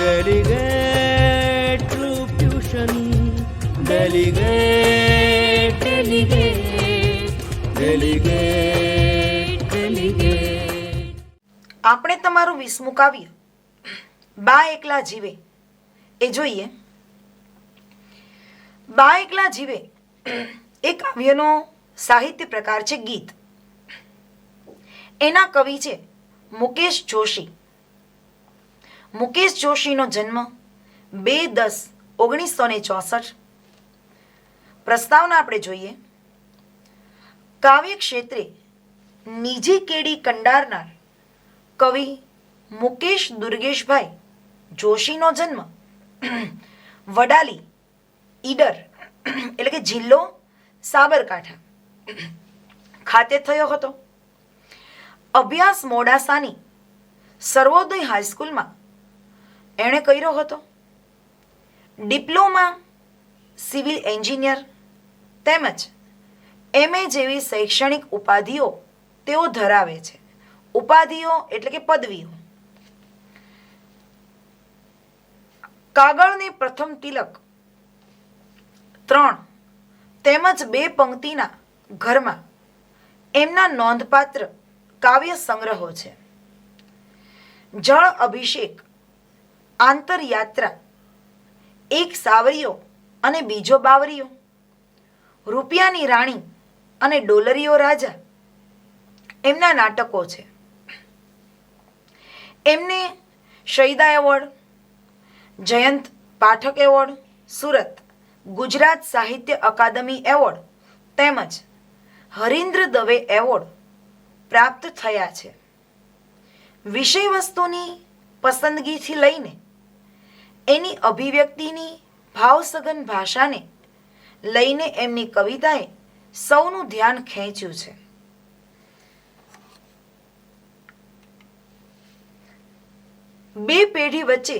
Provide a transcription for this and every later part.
Delegate Troop Tuition. Delegate, delegate, delegate, delegate. આપણે તમારું 20મું કાવ્ય બા એકલા જીવે એ જોઈએ. બા એકલા જીવે એ કાવ્યનો સાહિત્ય પ્રકાર છે ગીત. એના કવિ છે મુકેશ જોશી. મુકેશ જોશીનો જન્મ 2/10/1964. પ્રસ્તાવના આપણે જોઈએ. કાવ્ય ક્ષેત્રે નિજી કેડી કંડારનાર કવિ મુકેશ દુર્ગેશભાઈ જોશીનો જન્મ વડાલી ઈડર એટલે કે જિલ્લો સાબરકાંઠા ખાતે થયો હતો. અભ્યાસ મોડાસાની સર્વોદય હાઈસ્કૂલમાં એણે કર્યો હતો. ડિપ્લોમા સિવિલ એન્જિનિયર તેમજ MA જેવી શૈક્ષણિક ઉપાધિઓ તેઓ ધરાવે છે. ઉપાધિઓ એટલે કે પદવીઓ. કાગળને પ્રથમ તિલક 3 તેમજ 2 પંક્તિના ઘરમાં એમના નોંધપાત્ર કાવ્ય સંગ્રહો છે. જળ અભિષેક, આંતરયાત્રા, એક સાવરીઓ અને બીજો બાવરીઓ, રૂપિયાની રાણી અને ડોલરીઓ રાજા એમના નાટકો છે. એમને શહીદા award, Jayant Pathak award, Surat Gujarat Sahitya Akademi award તેમજ હરીન્દ્ર દવે એવોર્ડ પ્રાપ્ત થયા છે. વિષય વસ્તુની પસંદગીથી લઈને એની અભિવ્યક્તિની ભાવસઘન ભાષાને લઈને એમની કવિતાએ સૌનું ધ્યાન ખેંચ્યું છે. બે પેઢી વચ્ચે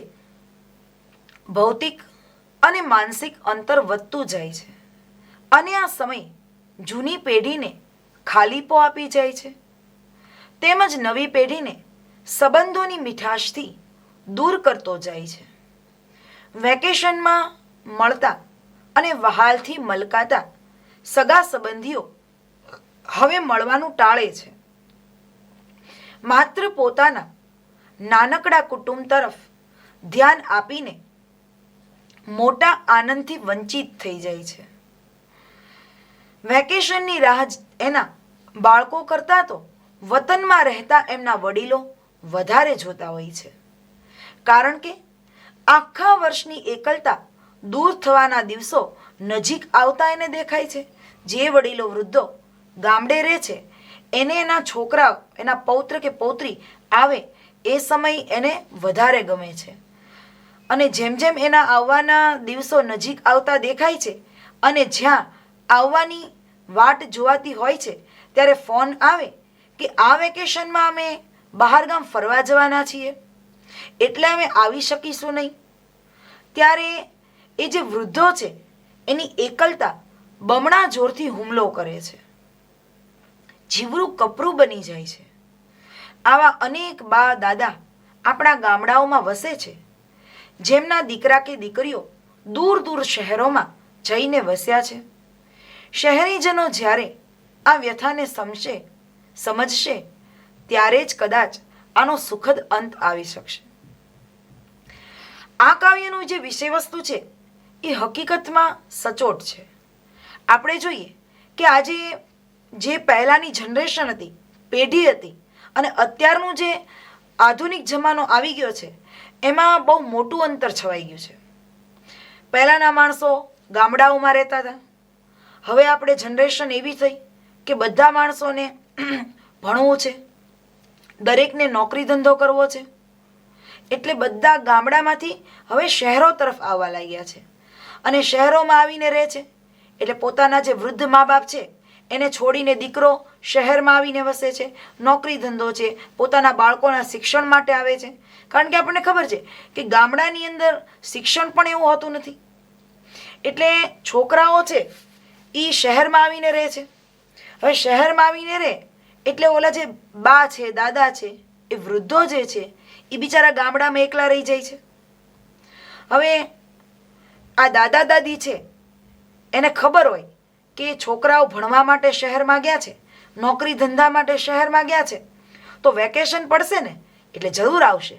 ભૌતિક અને માનસિક અંતર વધતું જાય છે અને આ સમય જૂની પેઢીને ખાલીપો આપી જાય છે તેમજ નવી પેઢીને સંબંધોની મીઠાશથી દૂર કરતો જાય છે. વેકેશનમાં મળતા અને વહાલથી મલકાતા સગા સંબંધીઓ હવે મળવાનું ટાળે છે. માત્ર પોતાના નાનકડા કુટુંબ તરફ ધ્યાન આપીને મોટા આનંદથી વંચિત થઈ જાય છે. વેકેશનની રાહ એના બાળકો કરતાં તો વતનમાં રહેતા એમના વડીલો વધારે જોતા હોય છે. કારણ કે આખા વર્ષની એકલતા દૂર થવાના દિવસો નજીક આવતા એને દેખાય છે. જે વડીલો વૃદ્ધો ગામડે રહે છે એને એના છોકરાઓ, એના પૌત્ર કે પૌત્રી આવે એ સમય એને વધારે ગમે છે. અને જેમ જેમ એના આવવાના દિવસો નજીક આવતા દેખાય છે અને જ્યાં આવવાની વાટ જોવાતી હોય છે ત્યારે ફોન આવે કે આ વેકેશનમાં અમે બહારગામ ફરવા જવાના છીએ એટલે અમે આવી શકીશું નહીં, ત્યારે એ જે વૃદ્ધો છે એની એકલતા બમણા જોરથી હુમલો કરે છે. જીવરું કપરું બની જાય છે. આવા અનેક બા દાદા આપણા ગામડાઓમાં વસે છે જેમના દીકરા કે દીકરીઓ દૂર દૂર શહેરોમાં જઈને વસ્યા છે. શહેરીજનો જ્યારે આ વ્યથાને સમજશે ત્યારે જ કદાચ આનો સુખદ અંત આવી શકશે. આ કાવ્યનું જે વિષય વસ્તુ છે એ હકીકતમાં સચોટ છે. આપણે જોઈએ કે આજે જે પહેલાંની જનરેશન હતી, પેઢી હતી અને અત્યારનું જે આધુનિક જમાનો આવી ગયો છે એમાં બહુ મોટું અંતર છવાઈ ગયું છે. પહેલાંના માણસો ગામડાઓમાં રહેતા હતા. હવે આપણે જનરેશન એવી થઈ કે બધા માણસોને ભણવું છે, દરેકને નોકરી ધંધો કરવો છે એટલે બધા ગામડામાંથી હવે શહેરો તરફ આવવા લાગ્યા છે અને શહેરોમાં આવીને રહે છે. એટલે પોતાના જે વૃદ્ધ મા બાપ છે એને છોડીને દીકરો શહેરમાં આવીને વસે છે, નોકરી ધંધો છે, પોતાના બાળકોના શિક્ષણ માટે આવે છે. કારણ કે આપણને ખબર છે કે ગામડાની અંદર શિક્ષણ પણ એવું હોતું નથી એટલે છોકરાઓ છે એ શહેરમાં આવીને રહે છે. હવે શહેરમાં આવીને રહે એટલે ઓલા જે બા છે, દાદા છે, એ વૃદ્ધો જે છે એ બિચારા ગામડામાં એકલા રહી જાય છે. હવે આ દાદા દાદી છે, એને ખબર હોય કે છોકરાઓ ભણવા માટે શહેરમાં ગયા છે, નોકરી ધંધા માટે શહેરમાં ગયા છે, તો વેકેશન પડશે ને એટલે જરૂર આવશે.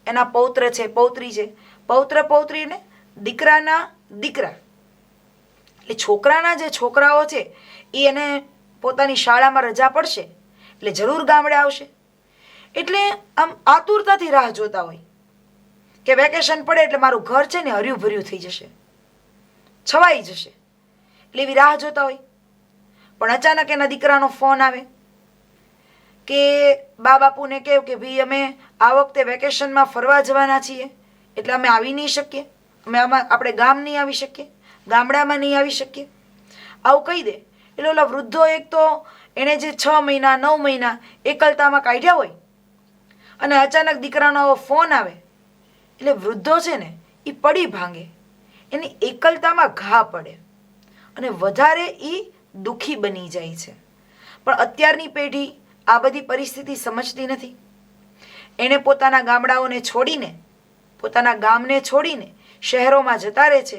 એના પૌત્ર છે, પૌત્રી છે, પૌત્ર પૌત્રીને દીકરાના દીકરા, એટલે છોકરાના જે છોકરાઓ છે એ એને પોતાની શાળામાં રજા પડશે એટલે જરૂર ગામડે આવશે. એટલે આમ આતુરતાથી રાહ જોતા હોય કે વેકેશન પડે એટલે મારું ઘર છે ને હર્યું ભર્યું થઈ જશે, છવાઈ જશે, એટલે એવી રાહ જોતા હોય. પણ અચાનક એના દીકરાનો ફોન આવે કે બા બાપુને કહે કે ભાઈ અમે આ વખતે વેકેશનમાં ફરવા જવાના છીએ એટલે અમે આવી નહીં શકીએ, આપણે ગામ નહીં આવી શકીએ, ગામડામાં નહીં આવી શકીએ, આવું કહી દે. એટલે ઓલા વૃદ્ધો એક તો એણે જે 6 મહિના 9 મહિના એકલતામાં કાઢ્યા હોય અને અચાનક દીકરાનો આવો ફોન આવે એટલે વૃદ્ધો છે ને એ પડી ભાંગે, એની એકલતામાં ઘા પડે અને વધારે એ દુઃખી બની જાય છે. પણ અત્યારની પેઢી આ બધી પરિસ્થિતિ સમજતી નથી. એણે પોતાના ગામડાઓને છોડીને, પોતાના ગામને છોડીને શહેરોમાં જતા રહે છે.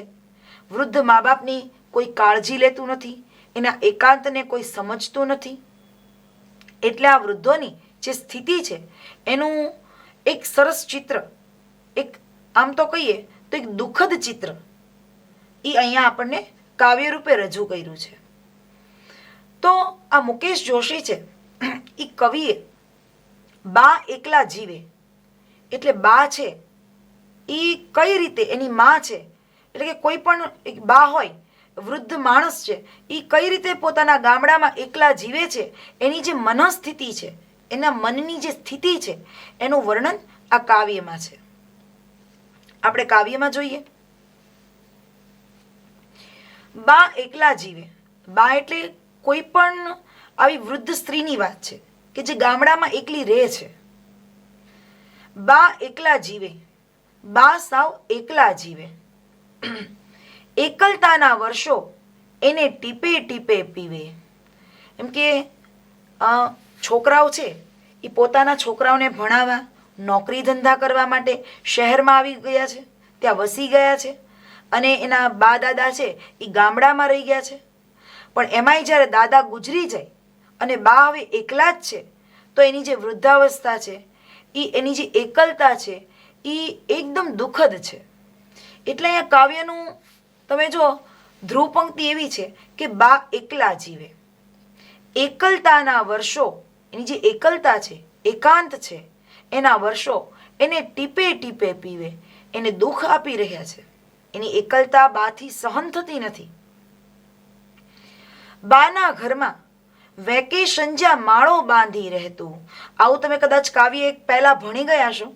વૃદ્ધ મા બાપની કોઈ કાળજી લેતું નથી, એના એકાંતને કોઈ સમજતું નથી. એટલે આ વૃદ્ધોની જે સ્થિતિ છે એનું એક સરસ ચિત્ર, એક આમ તો કહીએ તો એક દુઃખદ ચિત્ર એ અહીંયા આપણને કાવ્ય રૂપે રજૂ કર્યું છે. તો આ મુકેશ જોશી છે એ કવિએ બા એકલા જીવે એટલે બા છે એ કઈ રીતે, એની માં છે એટલે કે કોઈ પણ એક બા હોય, વૃદ્ધ માણસ છે, એ કઈ રીતે પોતાના ગામડામાં એકલા જીવે છે, એની જે મનસ્થિતિ છે, એના મનની જે સ્થિતિ છે એનું વર્ણન આ કાવ્યમાં છે. આપણે કાવ્યમાં જોઈએ. બા એકલા જીવે, બા એટલે કોઈ પણ આવી વૃદ્ધ સ્ત્રીની વાત છે કે જે ગામડામાં એકલી રહે છે. બા એકલા જીવે, બા સાવ એકલા જીવે, એકલતાના વર્ષો એને ટીપે ટીપે પીવે. એમ કે છોકરાઓ છે એ પોતાના છોકરાઓને ભણાવવા, નોકરી ધંધા કરવા માટે શહેરમાં આવી ગયા છે, ત્યાં વસી ગયા છે અને એના બા દાદા છે એ ગામડામાં રહી ગયા છે. પણ એમાંય જ્યારે દાદા ગુજરી જાય અને બા હવે એકલા જ છે તો એની જે વૃદ્ધાવસ્થા છે એ એની જે એકલતા છે એ એકદમ દુઃખદ છે. એટલે અહીંયા કાવ્યનું તમે જો ધ્રુવ પંક્તિ એવી છે કે બા એકલા જીવે, એકલતાના વર્ષો, એની જે એકલતા છે, એકાંત છે, એના વર્ષો એને ટીપે ટીપે પીવે, એને દુઃખ આપી રહ્યા છે. એની એકલતા બાથી સહન થતી નથી. બાના ઘરમાં વેકેશન જ્યાં માળો બાંધી રહેતું, આવું તમે કદાચ કાવ્ય એક પહેલા ભણી ગયા છો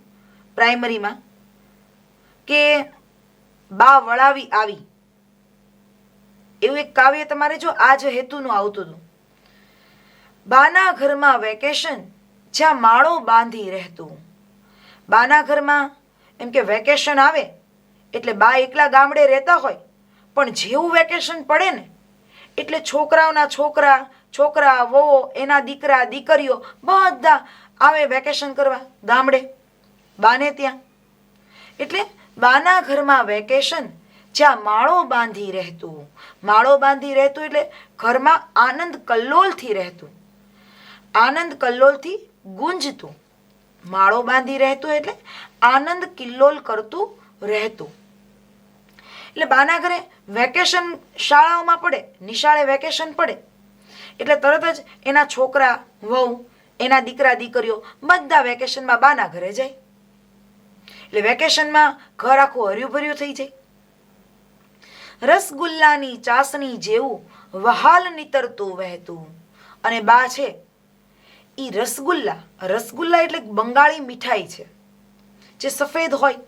પ્રાઇમરીમાં કે બા વળાવી આવી, એવું એક કાવ્ય તમારે જો આ જ હેતુનું આવતું હતું. બાના ઘરમાં વેકેશન જ્યાં માળો બાંધી રહેતું. બાના ઘરમાં એમ કે વેકેશન આવે એટલે બા એકલા ગામડે રહેતા હોય, પણ જેવું વેકેશન પડે ને એટલે છોકરાઓના છોકરા, છોકરા વહુ, એના દીકરા દીકરીઓ બધા આવે વેકેશન કરવા ગામડે બાને ત્યાં. એટલે બાના ઘરમાં વેકેશન જ્યાં માળો બાંધી રહેતું. માળો બાંધી રહેતું એટલે ઘરમાં આનંદ કલ્લોલથી રહેતું, આનંદ કલ્લોલથી ગુંજતું. માળો બાંધી રહેતું એટલે આનંદ કિલ્લોલ કરતું રહેતું. એટલે બાના ઘરે વેકેશન શાળાઓમાં પડે, નિશાળે વેકેશન પડે એટલે તરત જ એના છોકરા વહુ, એના દીકરા દીકરીઓ બધા વેકેશનમાં બાના ઘરે જાય. એટલે વેકેશનમાં ઘર આખું હર્યું ભર્યું થઈ જાય. રસગુલ્લાની ચાસણી જેવું વહાલ નીતરતું વહેતું. અને બા છે એ રસગુલ્લા, રસગુલ્લા એટલે બંગાળી મીઠાઈ છે જે સફેદ હોય.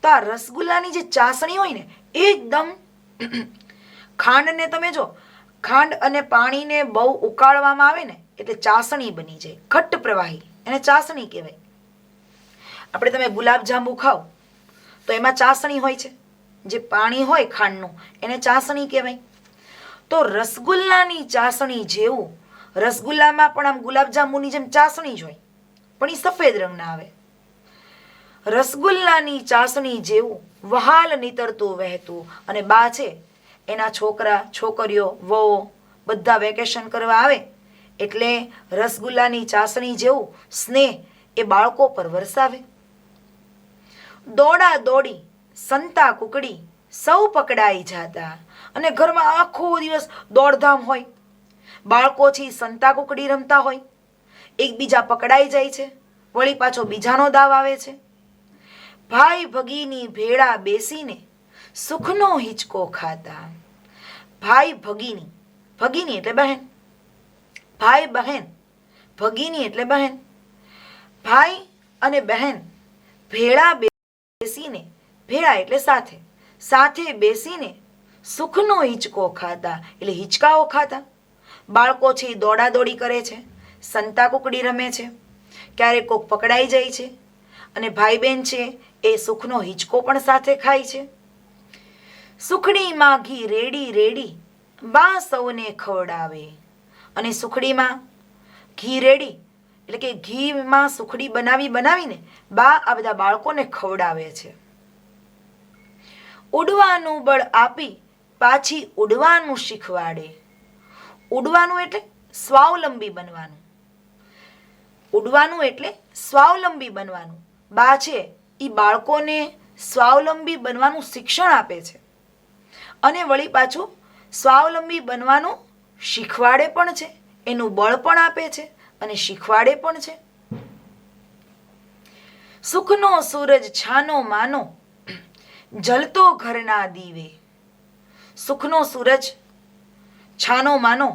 તો આ રસગુલ્લાની જે ચાસણી હોય ને એકદમ ખાંડને તમે જો, ખાંડ અને પાણીને બહુ ઉકાળવામાં આવે ને એટલે ચાસણી બની જાય, ઘટ્ટ પ્રવાહી, એને ચાસણી કહેવાય. આપણે તમે ગુલાબજાંબુ ખાઓ તો એમાં ચાસણી હોય છે, જે પાણી હોય ખાંડનું એને ચાસણી કહેવાય. તો રસગુલ્લાની ચાસણી જેવું, રસગુલ્લામાં પણ આમ ગુલાબજાંબુની જેમ ચાસણી જ હોય પણ એ સફેદ રંગના આવે. રસગુલ્લાની ચાસણી જેવું વહાલ નીતરતું વહેતું. અને બા છે એના છોકરા છોકરીઓ વહુ બધા વેકેશન કરવા આવે એટલે રસગુલ્લાની ચાસણી જેવું સ્નેહ એ બાળકો પર વરસાવે. દોડા દોડી સંતા કુકડી સૌ પકડાઈ જાતા. અને ઘરમાં આખો દિવસ દોડધામ હોય, બાળકો છે સંતા કુકડી રમતા હોય, એકબીજા પકડાઈ જાય છે, વળી પાછો બીજાનો દાવ આવે છે. ભાઈ ભગીની ભેળા બેસીને સુખનો હિંચકો ખાતા. ભાઈ ભગીની, ભગીની એટલે બહેન, ભાઈ બહેન, ભગીની એટલે બહેન, ભાઈ અને બહેન ભેળા બેસીને, ભેળા એટલે સાથે, સાથે બેસીને સુખનો હિંચકો ખાતા એટલે હિંચકાઓ ખાતા. બાળકો છે એ દોડાદોડી કરે છે, સંતા કુકડી રમે છે, ક્યારેક કોક પકડાઈ જાય છે, અને ભાઈ બહેન છે એ સુખનો હિંચકો પણ સાથે ખાય છે. સુખડીમાં ઘી રેડી રેડી બા સૌને ખવડાવે. અને સુખડીમાં ઘી રેડી એટલે કે ઘીમાં સુખડી બનાવીને બા આ બધા બાળકોને ખવડાવે છે. ઉડવાનું બળ આપી પાછી ઉડવાનું શીખવાડે. ઉડવાનું એટલે સ્વાવલંબી બનવાનું. ઉડવાનું એટલે સ્વાવલંબી બનવાનું. બા છે એ બાળકોને સ્વાવલંબી બનવાનું શિક્ષણ આપે છે, અને વળી પાછું સ્વાવલંબી બનવાનું શીખવાડે પણ છે, એનું બળ પણ આપે છે અને શીખવાડે પણ છે. સુખનો સૂરજ છાનો માનો જલતો ઘરના દીવે. સુખનો સૂરજ છાનો માનો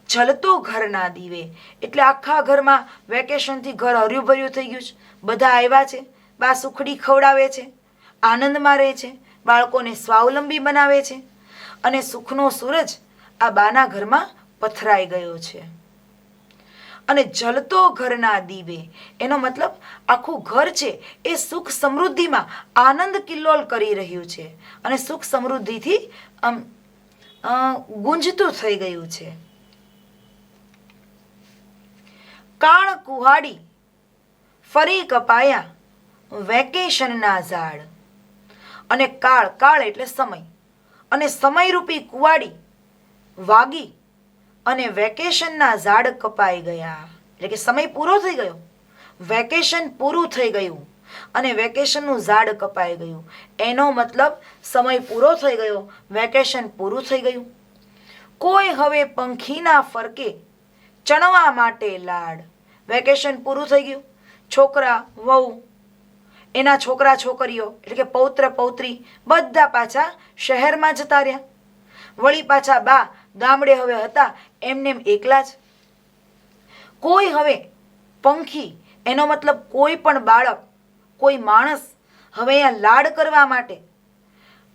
જલતો ઘરના દીવે એટલે આખા ઘરમાં વેકેશનથી ઘર હર્યું ભર્યું થઈ ગયું છે, બધા આવ્યા છે, બા સુખડી ખવડાવે છે, આનંદમાં રહે છે, બાળકોને સ્વાવલંબી બનાવે છે, અને સુખનો સૂરજ આ બાના ઘરમાં પથરાઈ ગયો છે. અને જલતો ઘરના દીવે એનો મતલબ આખું ઘર છે એ સુખ સમૃદ્ધિમાં આનંદ કિલ્લોલ કરી રહ્યું છે, અને સુખ સમૃદ્ધિથી ગુંજતું થઈ ગયું છે. કાળ કુહાડી ફરી કપાયા વેકેશનના ઝાડ. અને કાળ, કાળ એટલે સમય, અને સમયરૂપી કુવાડી વાગી અને વેકેશનના ઝાડ કપાઈ ગયા. એટલે કે સમય પૂરો થઈ ગયો, વેકેશન પૂરું થઈ ગયું અને વેકેશનનું ઝાડ કપાઈ ગયું. એનો મતલબ સમય પૂરો થઈ ગયો, વેકેશન પૂરું થઈ ગયું. કોઈ હવે પંખીના ફરકે ચણવા માટે લાડ. વેકેશન પૂરું થઈ ગયું, છોકરા વહુ એના છોકરા છોકરીઓ એટલે કે પૌત્ર પૌત્રી બધા પાછા શહેરમાં જતા રહ્યા, વળી પાછા બા ગામડે હવે હતા એમનેમ એકલા જ. કોઈ હવે પંખી એનો મતલબ કોઈ પણ બાળક, કોઈ માણસ હવે અહીંયા લાડ કરવા માટે,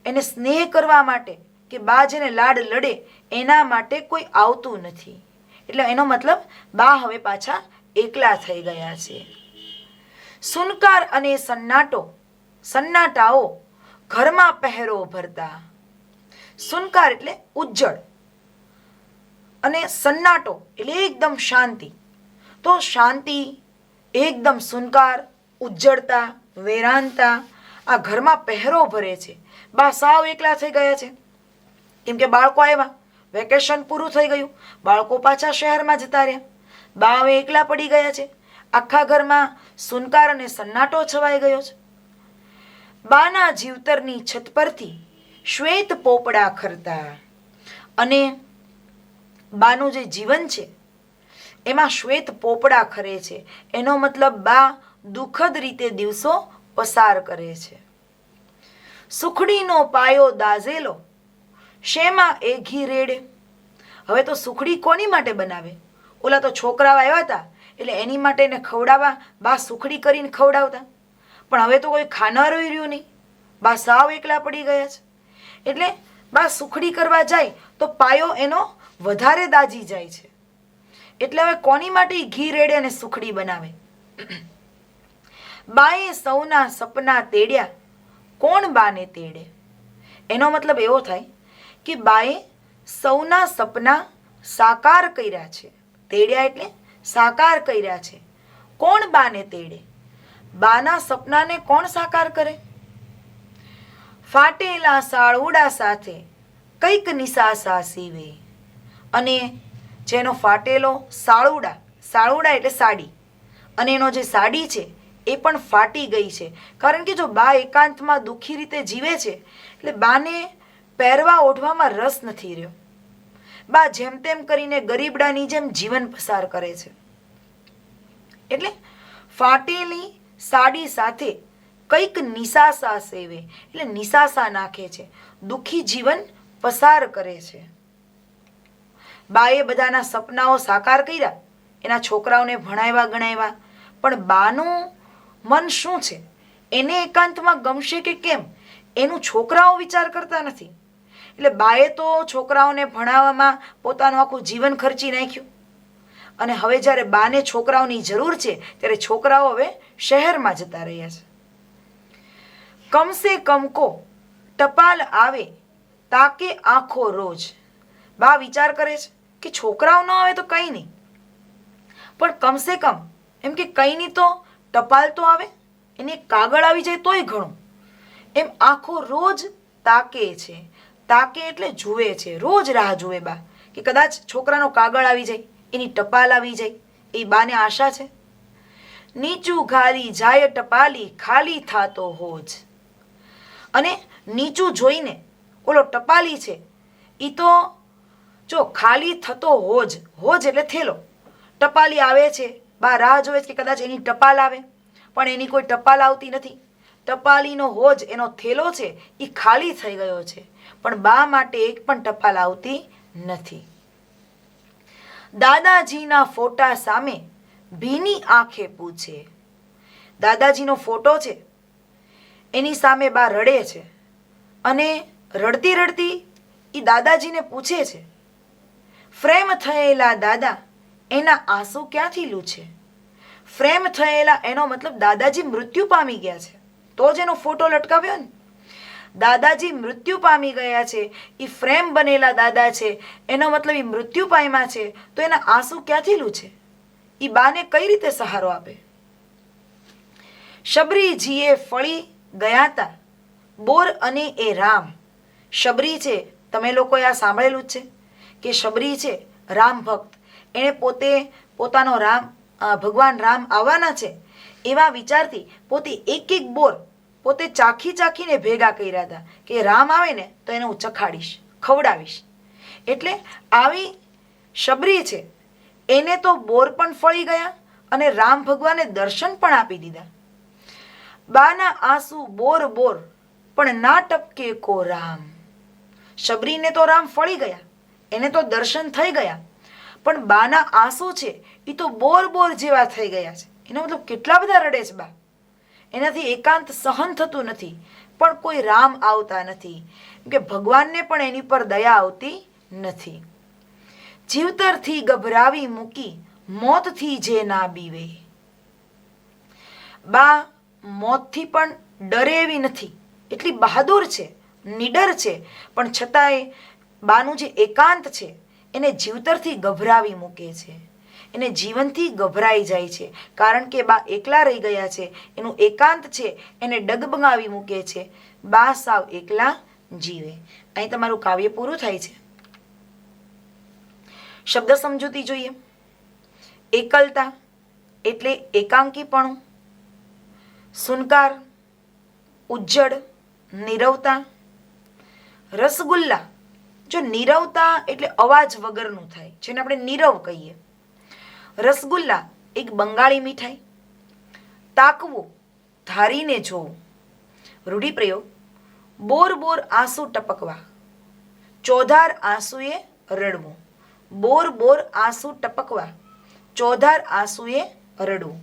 એને સ્નેહ કરવા માટે કે બા જેને લાડ લડે એના માટે કોઈ આવતું નથી. એટલે એનો મતલબ બા હવે પાછા એકલા થઈ ગયા છે. સુનકાર અને સન્નાટાઓ ઘરમાં પહેરો ભરતા. સુનકાર એટલે ઉજ્જળ અને સન્નાટો એટલે એકદમ શાંતિ. તો શાંતિ, એકદમ સુનકાર, ઉજ્જળતા, વેરાનતા આ ઘરમાં પહેરો ભરે છે. બા સાવ એકલા થઈ ગયા છે, કેમ કે બાળકો આવ્યા, વેકેશન પૂરું થઈ ગયું, બાળકો પાછા શહેરમાં જતા રહ્યા, બા હવે એકલા પડી ગયા છે. આખા ઘરમાં સુનકાર અને સન્નાટો છવાઈ ગયો છે. બાના જીવતરની છત પરથી શ્વેત પોપડા ખરતા. અને બાનું જે જીવન છે એમાં શ્વેત પોપડા ખરે છે. એનો મતલબ બા દુઃખદ રીતે દિવસો પસાર કરે છે. સુખડીનો પાયો દાઝેલો શેમાં એ ઘી રેડે. હવે તો સુખડી કોની માટે બનાવે? ઓલા તો છોકરાઓ આવ્યા હતા એટલે એની માટે એને ખવડાવવા બા સુખડી કરીને ખવડાવતા, પણ હવે તો કોઈ ખાનારું રહ્યું નહીં, બા સાવ એકલા પડી ગયા છે. એટલે બા સુખડી કરવા જાય તો પાયો એનો વધારે દાજી જાય છે. એટલે હવે કોની માટે ઘી રેડે અને સુખડી બનાવે? બાએ સૌના સપના તેડ્યા, કોણ બાને તેડે? એનો મતલબ એવો થાય કે બાએ સૌના સપના સાકાર કર્યા છે. તેડ્યા એટલે સાકાર કર્યા છે. કોણ બાને તેડે? બાના સપનાને કોણ સાકાર કરે? ફાટેલા સાળુડા સાથે કંઈક નિસાસા સીવે. અને જેનો ફાટેલો સાળુડા એટલે સાડી, અને એનો જે સાડી છે એ પણ ફાટી ગઈ છે. કારણ કે જો બા એકાંતમાં દુઃખી રીતે જીવે છે એટલે બાને પહેરવા ઓઢવામાં રસ નથી રહ્યો. બા જેમ તેમ કરીને ગરીબડાની જેમ જીવન પસાર કરે છે. એટલે ફાટેલી સાડી સાથે કંઈક નિસાસા સેવે એટલે નિસાસા નાખે છે, દુઃખી જીવન પસાર કરે છે. બાએ બધાના સપનાઓ સાકાર કર્યા, એના છોકરાઓને ભણાવ્યા ગણાવ્યા, પણ બાનું મન શું છે, એને એકાંતમાં ગમશે કે કેમ એનું છોકરાઓ વિચાર કરતા નથી. એટલે બાએ તો છોકરાઓને ભણાવવામાં પોતાનું આખું જીવન ખર્ચી નાખ્યું, અને હવે જ્યારે બાને છોકરાઓની જરૂર છે ત્યારે છોકરાઓ હવે શહેરમાં જતા રહ્યા છે. કમસે કમ કો ટપાલ આવે તાકે આંખો રોજ. બા વિચાર કરે છે કે છોકરાઓ ન આવે તો કંઈ નહીં, પણ કમસે કમ એમ કે કંઈ નહીં તો ટપાલ તો આવે, એને કાગળ આવી જાય તોય ઘણું. એમ આંખો રોજ તાકે છે. તાકે એટલે જુએ છે, રોજ રાહ જુએ બા કે કદાચ છોકરાનો કાગળ આવી જાય, એની ટપાલ આવી જાય, એ બાને આશા છે. નીચું ઘાલી જાય ટપાલી ખાલી થાતો હોજ. અને નીચું જોઈને ઓલો ટપાલી છે એ તો જો ખાલી થતો હોજ એટલે થેલો, ટપાલી આવે છે, બા રાહ જોવે છે કે કદાચ એની ટપાલ આવે, પણ એની કોઈ ટપાલ આવતી નથી. ટપાલીનો હોજ એનો થેલો છે એ ખાલી થઈ ગયો છે, પણ બા માટે એક પણ ટપાલ આવતી નથી. દાદાજીના ફોટા સામે ભીની આંખે પૂછે. દાદાજીનો ફોટો છે એની સામે બા રડે છે, અને રડતી રડતી એ દાદાજીને પૂછે છે, ફ્રેમ થયેલા દાદા એના આંસુ ક્યાંથી લૂછે. ફ્રેમ થયેલા એનો મતલબ દાદાજી મૃત્યુ પામી ગયા છે, તો જ એનો ફોટો લટકાવ્યો ને. દાદાજી મૃત્યુ પામી ગયા છે, એ ફ્રેમ બનેલા દાદા છે, એનો મતલબ એ મૃત્યુ પામ્યા છે, તો એના આંસુ ક્યાંથી લૂછે, એ બાને કઈ રીતે સહારો આપે. શબરીજીએ ફળી ગયા તા બોર અને એ રામ. શબરી છે, તમે લોકોએ આ સાંભળેલું જ છે કે શબરી છે રામ ભક્ત, એણે પોતાનો ભગવાન રામ આવવાના છે એવા વિચારથી પોતે એક એક બોર પોતે ચાખીને ભેગા કર્યા હતા કે રામ આવે ને તો એને હું ચખાડીશ, ખવડાવીશ. એટલે આવી શબરી છે, એને તો બોર પણ ફળી ગયા અને રામ ભગવાને દર્શન પણ આપી દીધા. બાના આંસુ બોર પણ ના ટપકે કો રામ. શબરીને તો રામ ફળી ગયા, એને તો દર્શન થઈ ગયા, પણ બાના આંસુ છે એ તો બોર જેવા થઈ ગયા છે. એનો મતલબ કેટલા બધા રડે છે બા, એનાથી એકાંત સહન થતું નથી, પણ કોઈ રામ આવતા નથી, કે ભગવાનને પણ એની પર દયા આવતી નથી. જીવતરથી ગભરાવી મૂકી મોતથી જે ના બીવે. બા મોતથી પણ ડરે એવી નથી, એટલી બહાદુર છે, નિડર છે, પણ છતાંય બાનું જે એકાંત છે એને જીવતરથી ગભરાવી મૂકે છે, એને જીવનથી ગભરાઈ જાય છે. કારણ કે બા એકલા રહી ગયા છે, એનું એકાંત છે એને ડગમગાવી મૂકે છે. બા સાવ એકલા જીવે. અહીં તમારું કાવ્ય પૂરું થાય છે. શબ્દ સમજૂતી જોઈએ. એકલતા એટલે એકાંકીપણું, સુનકાર ઉજ્જડ, નીરવતા. રસગુલ્લા, જો નીરવતા એટલે અવાજ વગરનું થાય, જેને આપણે નીરવ કહીએ. રસગુલ્લા એક બંગાળી મીઠાઈ. તાકવું, ધારીને જોવું. રૂઢિપ્રયોગ, બોર આંસુ ટપકવા, ચોધાર આંસુએ રડવું. બોર આંસુ ટપકવા, ચોધાર આંસુએ રડવું.